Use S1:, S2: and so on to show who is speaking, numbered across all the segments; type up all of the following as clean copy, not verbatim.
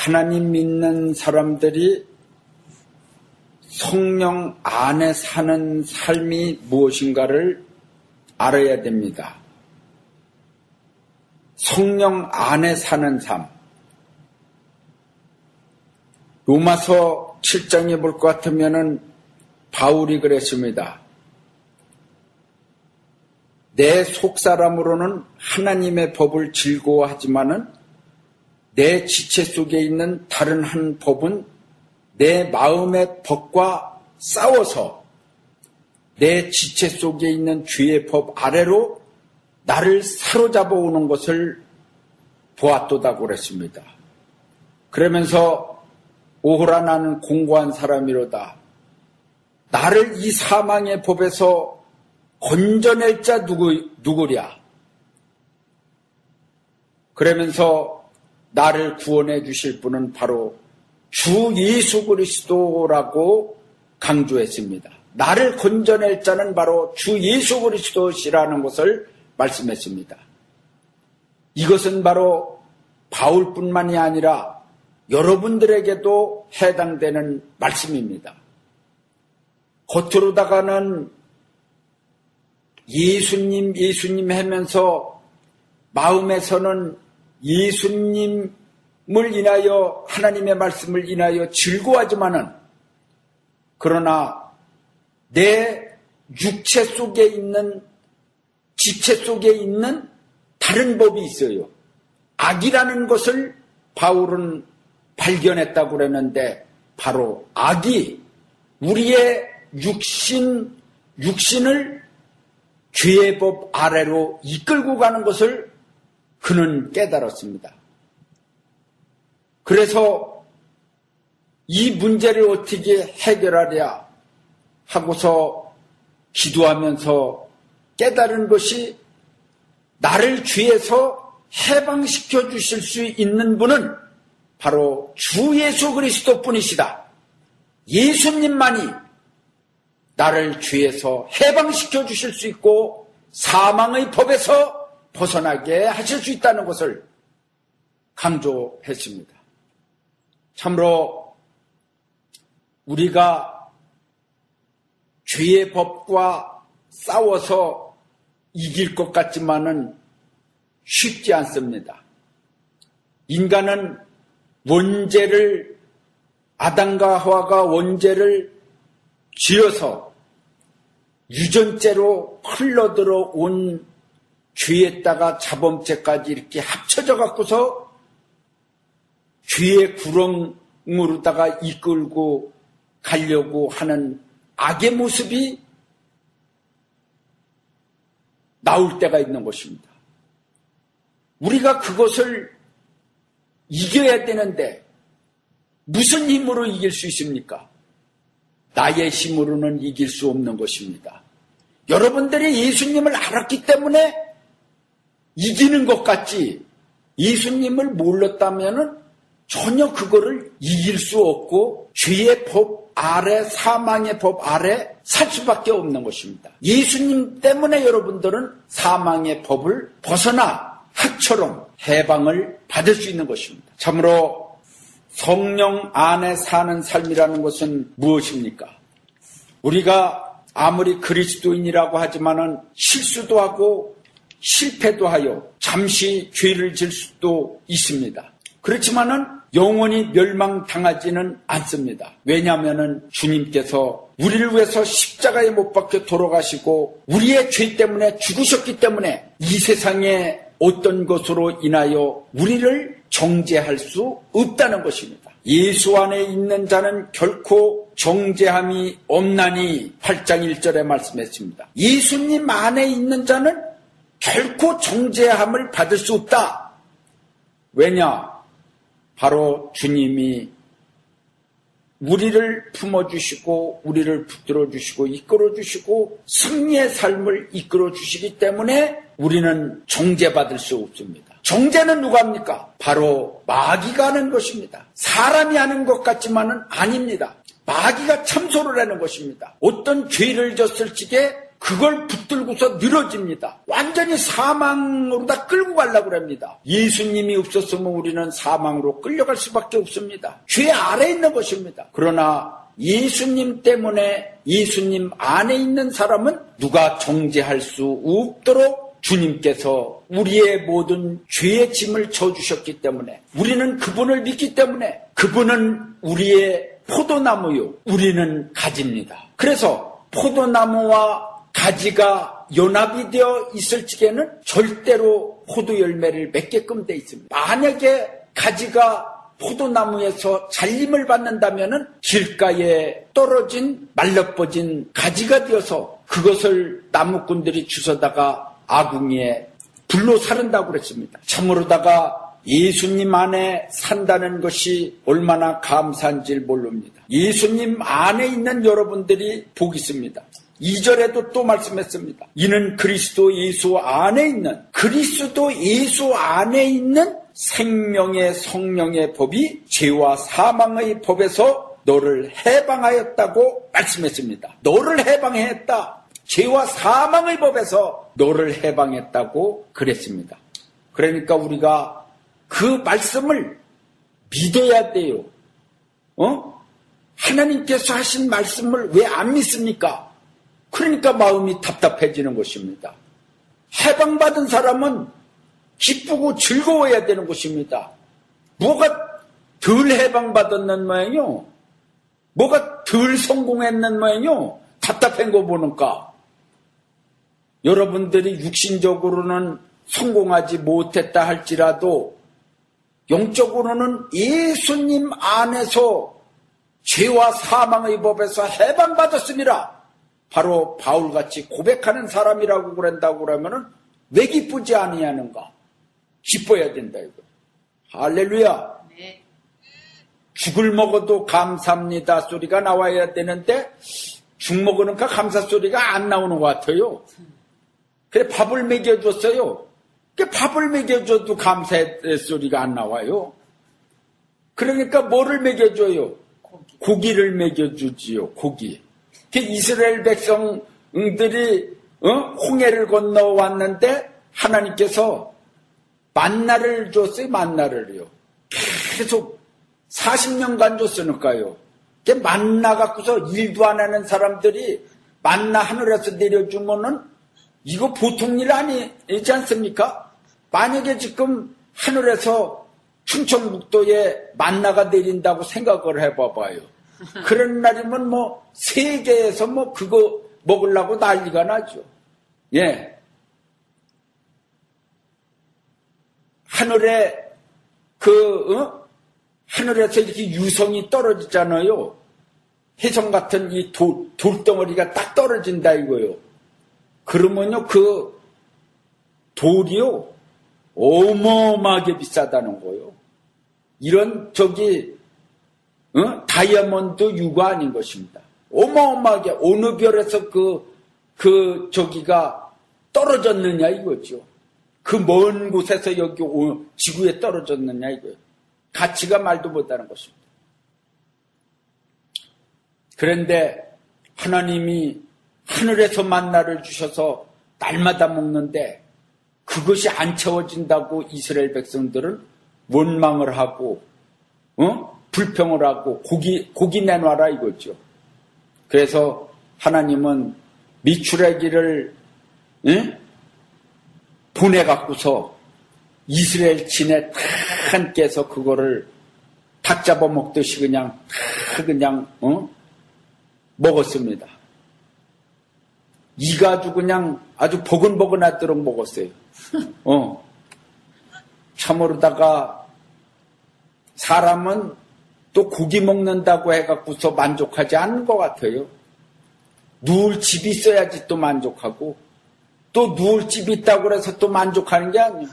S1: 하나님 믿는 사람들이 성령 안에 사는 삶이 무엇인가를 알아야 됩니다. 성령 안에 사는 삶. 로마서 7장에 볼 것 같으면은 바울이 그랬습니다. 내 속사람으로는 하나님의 법을 즐거워하지만은 내 지체 속에 있는 다른 한 법은 내 마음의 법과 싸워서 내 지체 속에 있는 주의 법 아래로 나를 사로잡아 오는 것을 보았도다고 그랬습니다. 그러면서 오호라 나는 공고한 사람이로다. 나를 이 사망의 법에서 건져낼 자 누구랴. 그러면서 나를 구원해 주실 분은 바로 주 예수 그리스도라고 강조했습니다. 나를 건져낼 자는 바로 주 예수 그리스도시라는 것을 말씀했습니다. 이것은 바로 바울뿐만이 아니라 여러분들에게도 해당되는 말씀입니다. 겉으로다가는 예수님 하면서 마음에서는 예수님을 인하여 하나님의 말씀을 인하여 즐거워하지만은 그러나 내 육체 속에 있는 지체 속에 있는 다른 법이 있어요. 악이라는 것을 바울은 발견했다고 그랬는데 바로 악이 우리의 육신을 죄의 법 아래로 이끌고 가는 것을 그는 깨달았습니다. 그래서 이 문제를 어떻게 해결하랴 하고서 기도하면서 깨달은 것이 나를 죄에서 해방시켜 주실 수 있는 분은 바로 주 예수 그리스도 뿐이시다. 예수님만이 나를 죄에서 해방시켜 주실 수 있고 사망의 법에서 벗어나게 하실 수 있다는 것을 강조했습니다. 참으로 우리가 죄의 법과 싸워서 이길 것 같지만은 쉽지 않습니다. 인간은 아담과 하와가 원죄를 지어서 유전죄로 흘러들어온 죄에다가 자범죄까지 이렇게 합쳐져 갖고서 죄의 구렁으로다가 이끌고 가려고 하는 악의 모습이 나올 때가 있는 것입니다. 우리가 그것을 이겨야 되는데 무슨 힘으로 이길 수 있습니까? 나의 힘으로는 이길 수 없는 것입니다. 여러분들이 예수님을 알았기 때문에 이기는 것 같지 예수님을 몰랐다면 전혀 그거를 이길 수 없고 죄의 법 아래 사망의 법 아래 살 수밖에 없는 것입니다. 예수님 때문에 여러분들은 사망의 법을 벗어나 학처럼 해방을 받을 수 있는 것입니다. 참으로 성령 안에 사는 삶이라는 것은 무엇입니까? 우리가 아무리 그리스도인이라고 하지만은 실수도 하고 실패도 하여 잠시 죄를 질 수도 있습니다. 그렇지만은 영원히 멸망당하지는 않습니다. 왜냐하면은 주님께서 우리를 위해서 십자가에 못 박혀 돌아가시고 우리의 죄 때문에 죽으셨기 때문에 이 세상에 어떤 것으로 인하여 우리를 정죄할 수 없다는 것입니다. 예수 안에 있는 자는 결코 정죄함이 없나니 8장 1절에 말씀했습니다. 예수님 안에 있는 자는 결코 정죄함을 받을 수 없다. 왜냐? 바로 주님이 우리를 품어주시고 우리를 붙들어주시고 이끌어주시고 승리의 삶을 이끌어주시기 때문에 우리는 정죄받을 수 없습니다. 정죄는 누가 합니까? 바로 마귀가 하는 것입니다. 사람이 하는 것 같지만은 아닙니다. 마귀가 참소를 하는 것입니다. 어떤 죄를 졌을 적에 그걸 붙들고서 늘어집니다. 완전히 사망으로 다 끌고 가려고 합니다. 예수님이 없었으면 우리는 사망으로 끌려갈 수밖에 없습니다. 죄 아래에 있는 것입니다. 그러나 예수님 때문에 예수님 안에 있는 사람은 누가 정죄할 수 없도록 주님께서 우리의 모든 죄의 짐을 져주셨기 때문에 우리는 그분을 믿기 때문에 그분은 우리의 포도나무요, 우리는 가지입니다. 그래서 포도나무와 가지가 연합이 되어 있을 적에는 절대로 포도 열매를 맺게끔 되어 있습니다. 만약에 가지가 포도나무에서 잘림을 받는다면 길가에 떨어진 말라뻗은 가지가 되어서 그것을 나무꾼들이 주워다가 아궁이에 불로 사른다고 그랬습니다. 참으로다가 예수님 안에 산다는 것이 얼마나 감사한지 모릅니다. 예수님 안에 있는 여러분들이 복이 있습니다. 2절에도 또 말씀했습니다. 이는 그리스도 예수 안에 있는 생명의 성령의 법이 죄와 사망의 법에서 너를 해방하였다고 말씀했습니다. 너를 해방했다. 죄와 사망의 법에서 너를 해방했다고 그랬습니다. 그러니까 우리가 그 말씀을 믿어야 돼요. 하나님께서 하신 말씀을 왜 안 믿습니까? 그러니까 마음이 답답해지는 것입니다. 해방받은 사람은 기쁘고 즐거워야 되는 것입니다. 뭐가 덜 해방받았는 모양이요? 뭐가 덜 성공했는 모양이요? 답답한 거 보니까. 여러분들이 육신적으로는 성공하지 못했다 할지라도 영적으로는 예수님 안에서 죄와 사망의 법에서 해방받았습니다. 바로 바울같이 고백하는 사람이라고 그런다고 그러면은 왜 기쁘지 아니하는가? 기뻐야 된다 이거. 할렐루야. 네. 죽을 먹어도 감사합니다 소리가 나와야 되는데 죽 먹으니까 감사 소리가 안 나오는 것 같아요. 그래 밥을 먹여줬어요. 밥을 먹여줘도 감사의 소리가 안 나와요. 그러니까 뭐를 먹여줘요? 고기를 먹여주지요. 고기. 이스라엘 백성들이 홍해를 건너왔는데 하나님께서 만나를 줬어요. 만나를요. 계속 40년간 줬으니까요. 만나 갖고서 일도 안 하는 사람들이 만나 하늘에서 내려주면은 이거 보통 일 아니지 않습니까? 만약에 지금 하늘에서 충청북도에 만나가 내린다고 생각을 해봐봐요. 그런 날이면 세계에서 그거 먹으려고 난리가 나죠. 예. 하늘에 하늘에서 이렇게 유성이 떨어지잖아요. 혜성 같은 이 돌덩어리가 딱 떨어진다 이거요. 그러면요, 그 돌이요, 어마어마하게 비싸다는 거요. 이런 다이아몬드 유가 아닌 것입니다. 어마어마하게 어느 별에서 저기가 떨어졌느냐 이거죠. 그 먼 곳에서 여기 지구에 떨어졌느냐 이거예요. 가치가 말도 못하는 것입니다. 그런데 하나님이 하늘에서 만나를 주셔서 날마다 먹는데 그것이 안 채워진다고 이스라엘 백성들은 원망을 하고 불평을 하고 고기 내놔라 이거죠. 그래서 하나님은 미추라기를 보내갖고서 이스라엘 진에 다 함께해서 그거를 닭 잡아 먹듯이 그냥 먹었습니다. 이가 아주 그냥 아주 버근버근하도록 먹었어요. 참으로다가 사람은 또 고기 먹는다고 해갖고서 만족하지 않는 것 같아요. 누울 집이 있어야지 또 만족하고 또 누울 집이 있다고 해서 또 만족하는 게 아니에요.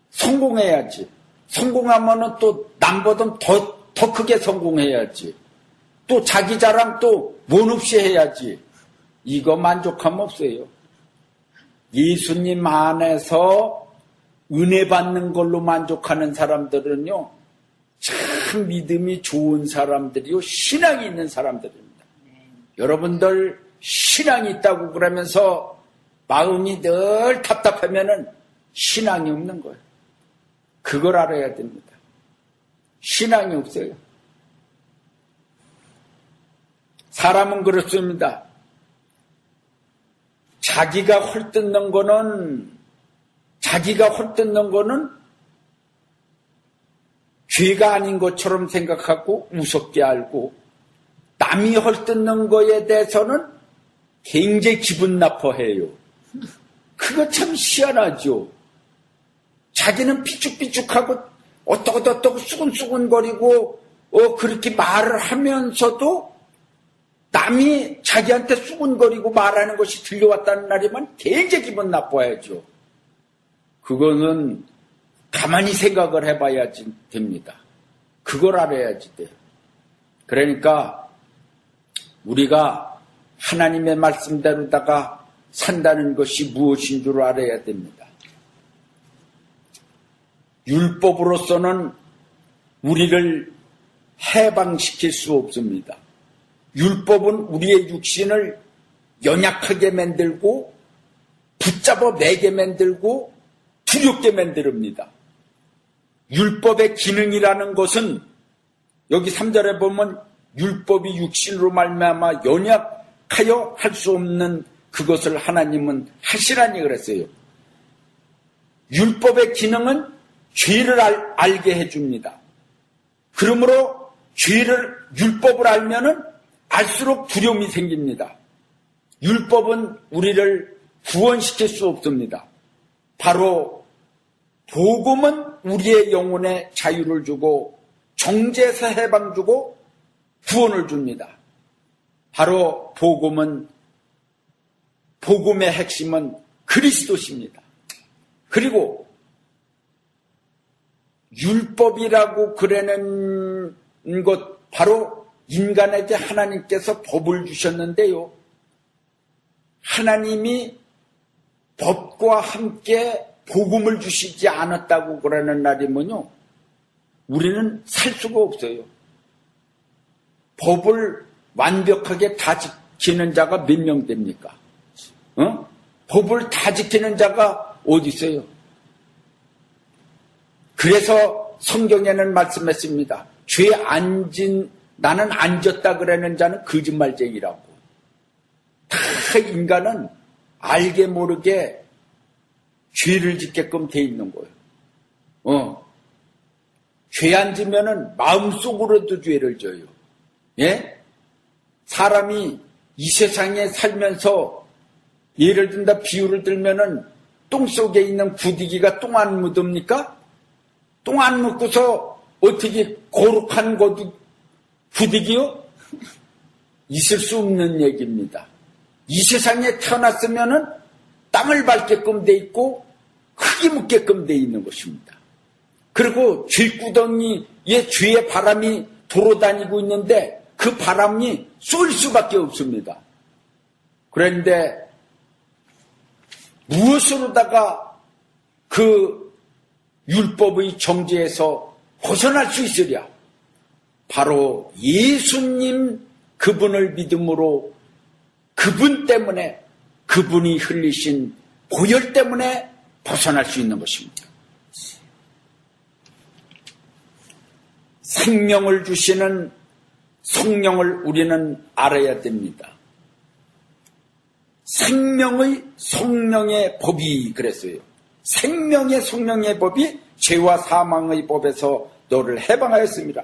S1: 성공해야지. 성공하면은 또 남보다 더 크게 성공해야지. 또 자기 자랑 또 원 없이 해야지. 이거 만족함 없어요. 예수님 안에서 은혜 받는 걸로 만족하는 사람들은요, 참 믿음이 좋은 사람들이요, 신앙이 있는 사람들입니다. 여러분들 신앙이 있다고 그러면서 마음이 늘 답답하면은 신앙이 없는 거예요. 그걸 알아야 됩니다. 신앙이 없어요. 사람은 그렇습니다. 자기가 헐뜯는 거는 죄가 아닌 것처럼 생각하고 우습게 알고, 남이 헐뜯는 거에 대해서는 굉장히 기분 나빠해요. 그거 참 희한하죠. 자기는 삐죽삐죽하고 어떡어떡 수근수근거리고 그렇게 말을 하면서도 남이 자기한테 수근거리고 말하는 것이 들려왔다는 날이면 굉장히 기분 나빠야죠. 그거는 가만히 생각을 해봐야지 됩니다. 그걸 알아야지 돼요. 그러니까 우리가 하나님의 말씀대로다가 산다는 것이 무엇인 줄 알아야 됩니다. 율법으로서는 우리를 해방시킬 수 없습니다. 율법은 우리의 육신을 연약하게 만들고 붙잡아 매게 만들고 두렵게 만듭니다. 율법의 기능이라는 것은 여기 3절에 보면 율법이 육신으로 말미암아 연약하여 할 수 없는 그것을 하나님은 하시라니 그랬어요. 율법의 기능은 죄를 알게 해줍니다. 그러므로 율법을 알면은 알수록 두려움이 생깁니다. 율법은 우리를 구원시킬 수 없습니다. 바로 복음은 우리의 영혼에 자유를 주고 정죄에서 해방 주고 구원을 줍니다. 바로 복음의 핵심은 그리스도십니다. 그리고 율법이라고 그러는 것, 바로 인간에게 하나님께서 법을 주셨는데요. 하나님이 법과 함께 복음을 주시지 않았다고 그러는 날이면요, 우리는 살 수가 없어요. 법을 완벽하게 다 지키는 자가 몇 명 됩니까? 법을 다 지키는 자가 어디 있어요? 그래서 성경에는 말씀했습니다. 나는 안 졌다 그러는 자는 거짓말쟁이라고. 다 인간은 알게 모르게 죄를 짓게끔 돼 있는 거예요. 죄 안 지면은 마음속으로도 죄를 져요. 예? 사람이 이 세상에 살면서 예를 든다 비유를 들면은 똥 속에 있는 구디기가 똥 안 묻습니까? 똥 안 묻고서 어떻게 거룩한 구디기요? 있을 수 없는 얘기입니다. 이 세상에 태어났으면은 땅을 밟게끔 돼 있고 흙이 묻게끔 돼 있는 것입니다. 그리고 쥐구덩이에 죄의 바람이 돌아다니고 있는데 그 바람이 쏠 수밖에 없습니다. 그런데 무엇으로다가 그 율법의 정죄에서 벗어날 수 있으랴? 바로 예수님 그분을 믿음으로, 그분 때문에, 그분이 흘리신 보혈 때문에 벗어날 수 있는 것입니다. 생명을 주시는 성령을 우리는 알아야 됩니다. 성령의 법이 그랬어요. 성령의 법이 죄와 사망의 법에서 너를 해방하였습니다.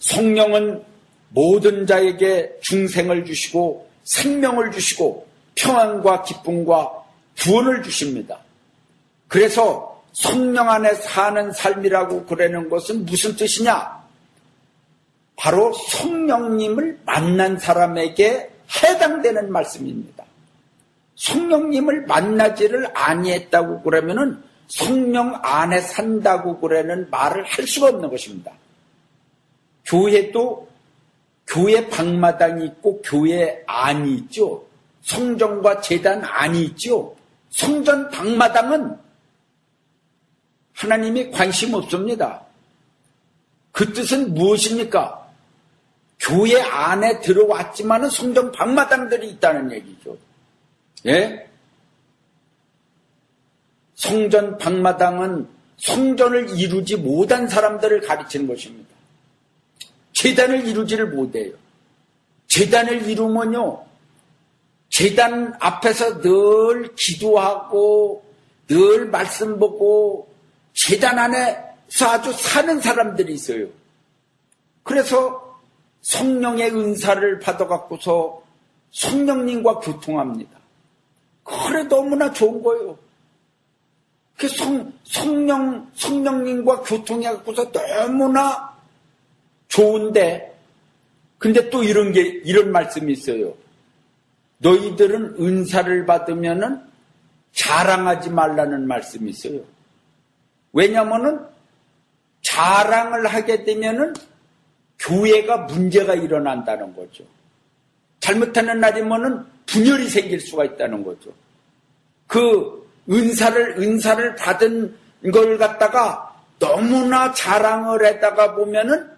S1: 성령은 모든 자에게 중생을 주시고 생명을 주시고 평안과 기쁨과 구원을 주십니다. 그래서 성령 안에 사는 삶이라고 그러는 것은 무슨 뜻이냐? 바로 성령님을 만난 사람에게 해당되는 말씀입니다. 성령님을 만나지를 아니했다고 그러면은 성령 안에 산다고 그러는 말을 할 수가 없는 것입니다. 교회도 교회 방마당이 있고 교회 안이 있죠. 성전과 제단 안이 있죠. 성전 방마당은 하나님이 관심 없습니다. 그 뜻은 무엇입니까? 교회 안에 들어왔지만은 성전 방마당들이 있다는 얘기죠. 예? 성전 방마당은 성전을 이루지 못한 사람들을 가르치는 것입니다. 제단을 이루지를 못해요. 제단을 이루면요, 제단 앞에서 늘 기도하고 늘 말씀 보고 제단 안에서 아주 사는 사람들이 있어요. 그래서 성령의 은사를 받아갖고서 성령님과 교통합니다. 그래 너무나 좋은 거예요. 그 성령님과 교통해갖고서 너무나 좋은데, 근데 또 이런 말씀이 있어요. 너희들은 은사를 받으면은 자랑하지 말라는 말씀이 있어요. 왜냐면은 자랑을 하게 되면은 교회가 문제가 일어난다는 거죠. 잘못하는 날이면은 분열이 생길 수가 있다는 거죠. 그 은사를 받은 걸 갖다가 너무나 자랑을 했다가 보면은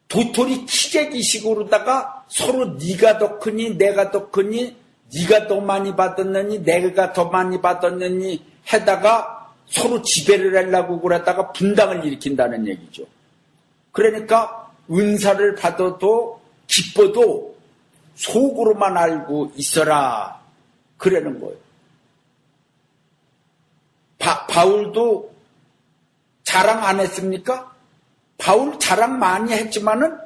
S1: 도토리 키재기식으로다가 서로 네가 더 크니 내가 더 크니 네가 더 많이 받았느니 내가 더 많이 받았느니 해다가 서로 지배를 하려고 그러다가 분당을 일으킨다는 얘기죠. 그러니까 은사를 받아도 기뻐도 속으로만 알고 있어라 그러는 거예요. 바울도 자랑 안 했습니까? 바울 자랑 많이 했지만은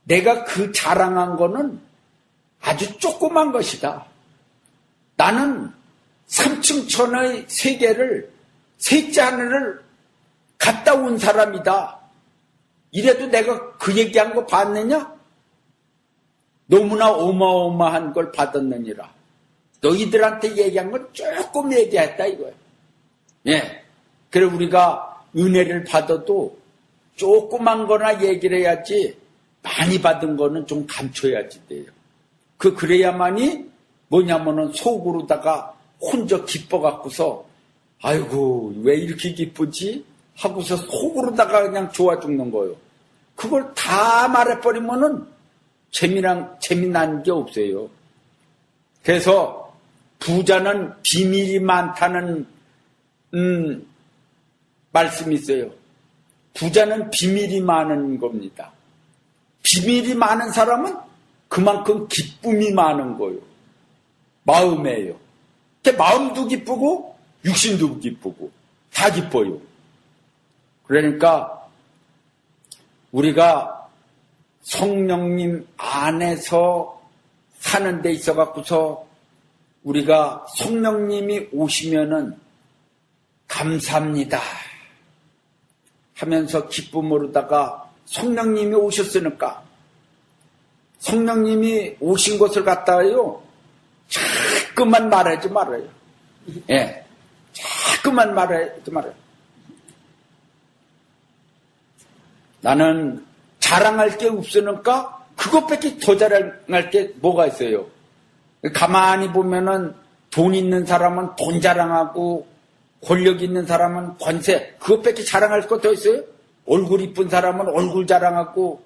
S1: 내가 그 자랑한 거는 아주 조그만 것이다. 나는 3층 천의 세계를, 셋째 하늘을 갔다 온 사람이다. 이래도 내가 그 얘기한 거 봤느냐? 너무나 어마어마한 걸 받았느니라. 너희들한테 얘기한 건 조금 얘기했다 이거예요. 예. 그래 우리가 은혜를 받아도 조그만 거나 얘기를 해야지 많이 받은 거는 좀 감춰야지 돼요. 그래야만이 뭐냐면은 속으로다가 혼자 기뻐갖고서 아이고 왜 이렇게 기쁘지? 하고서 속으로다가 그냥 좋아 죽는 거예요. 그걸 다 말해버리면은 재미난 게 없어요. 그래서 부자는 비밀이 많다는 말씀이 있어요. 부자는 비밀이 많은 겁니다. 비밀이 많은 사람은 그만큼 기쁨이 많은 거예요. 마음에요. 마음도 기쁘고 육신도 기쁘고 다 기뻐요. 그러니까 우리가 성령님 안에서 사는 데 있어 갖고서 우리가 성령님이 오시면은 감사합니다 하면서 기쁨으로다가 성령님이 오셨으니까 성령님이 오신 것을 갖다가요 자꾸만 말하지 말아요. 예, 자꾸만 말하지 말아요. 나는 자랑할 게 없으니까 그것밖에 더 자랑할 게 뭐가 있어요. 가만히 보면은 돈 있는 사람은 돈 자랑하고 권력 있는 사람은 권세, 그것밖에 자랑할 거 더 있어요? 얼굴 이쁜 사람은 얼굴 자랑하고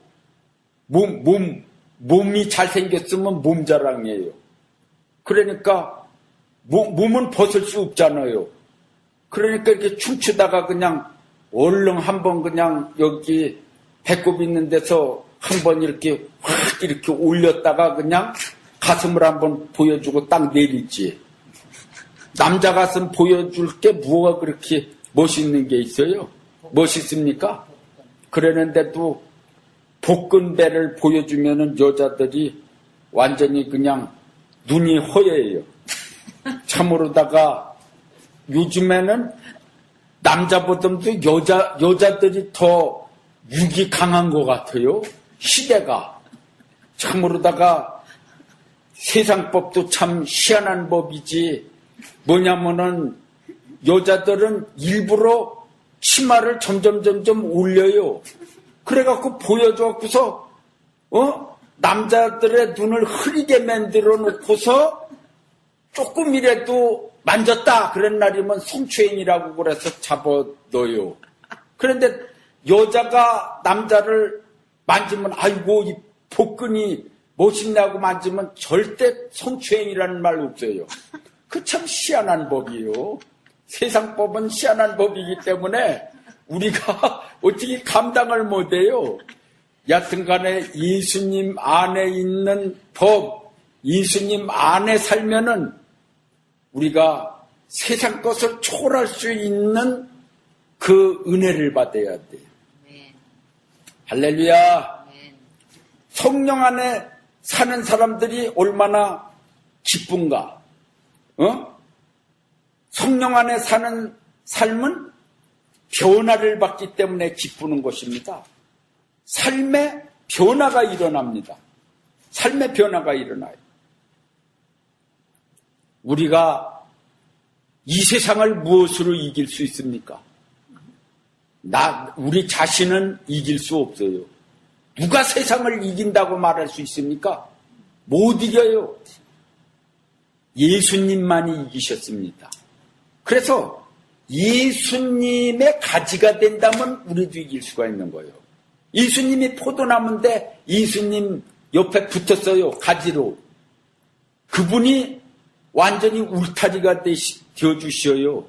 S1: 몸이 잘생겼으면 몸 자랑이에요. 그러니까 몸은 벗을 수 없잖아요. 그러니까 이렇게 춤추다가 그냥 얼른 한번 그냥 여기 배꼽 있는 데서 한번 이렇게 확 이렇게 올렸다가 그냥 가슴을 한번 보여주고 딱 내리지. 남자 가슴 보여줄 게 뭐가 그렇게 멋있는 게 있어요? 멋있습니까? 그러는데도 볶은 배를 보여주면은 여자들이 완전히 그냥 눈이 허예요. 참으로다가 요즘에는 남자보다도 여자들이 더 육이 강한 것 같아요. 시대가. 참으로다가 세상법도 참 희한한 법이지. 뭐냐면은 여자들은 일부러 치마를 점점 올려요. 그래갖고 보여줘갖고서 남자들의 눈을 흐리게 만들어 놓고서 조금이라도 만졌다 그런 날이면 성추행이라고 그래서 잡아넣어요. 그런데 여자가 남자를 만지면 아이고 이 복근이 멋있냐고 만지면 절대 성추행이라는 말 없어요. 그 참 희한한 법이에요. 세상 법은 희한한 법이기 때문에 우리가 어떻게 감당을 못해요. 여튼간에 예수님 안에 있는 법, 예수님 안에 살면은 우리가 세상 것을 초월할 수 있는 그 은혜를 받아야 돼요. 할렐루야. 성령 안에 사는 사람들이 얼마나 기쁜가. 성령 안에 사는 삶은 변화를 받기 때문에 기쁘는 것입니다. 삶의 변화가 일어납니다. 삶의 변화가 일어나요. 우리가 이 세상을 무엇으로 이길 수 있습니까? 우리 자신은 이길 수 없어요. 누가 세상을 이긴다고 말할 수 있습니까? 못 이겨요. 예수님만이 이기셨습니다. 그래서 예수님의 가지가 된다면 우리도 이길 수가 있는 거예요. 예수님이 포도나무인데 예수님 옆에 붙었어요. 가지로. 그분이 완전히 울타리가 되어주셔요.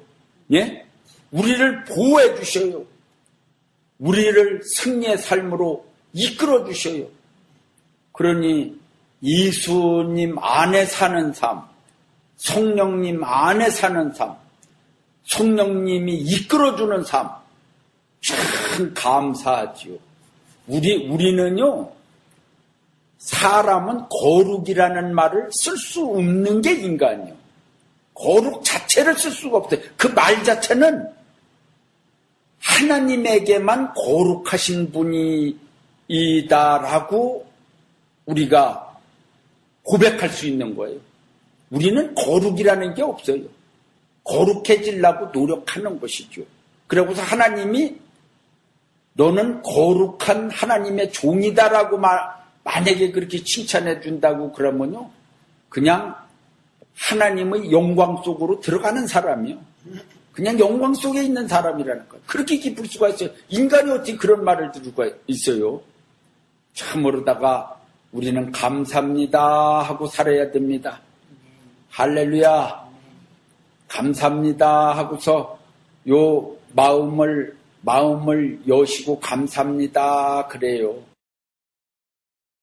S1: 예? 우리를 보호해 주셔요. 우리를 승리의 삶으로 이끌어 주셔요. 그러니 예수님 안에 사는 삶, 성령님 안에 사는 삶, 성령님이 이끌어주는 삶, 참 감사하지요. 우리는요, 사람은 거룩이라는 말을 쓸 수 없는 게 인간이요. 거룩 자체를 쓸 수가 없어요. 그 말 자체는 하나님에게만 거룩하신 분이다라고 우리가 고백할 수 있는 거예요. 우리는 거룩이라는 게 없어요. 거룩해지려고 노력하는 것이죠. 그러고서 하나님이 너는 거룩한 하나님의 종이다라고 만약에 그렇게 칭찬해 준다고 그러면요, 그냥 하나님의 영광 속으로 들어가는 사람이요. 그냥 영광 속에 있는 사람이라는 거예요. 그렇게 기쁠 수가 있어요. 인간이 어떻게 그런 말을 들을 수가 있어요. 참으로다가 우리는 감사합니다 하고 살아야 됩니다. 할렐루야. 감사합니다 하고서 요 마음을 여시고 감사합니다 그래요.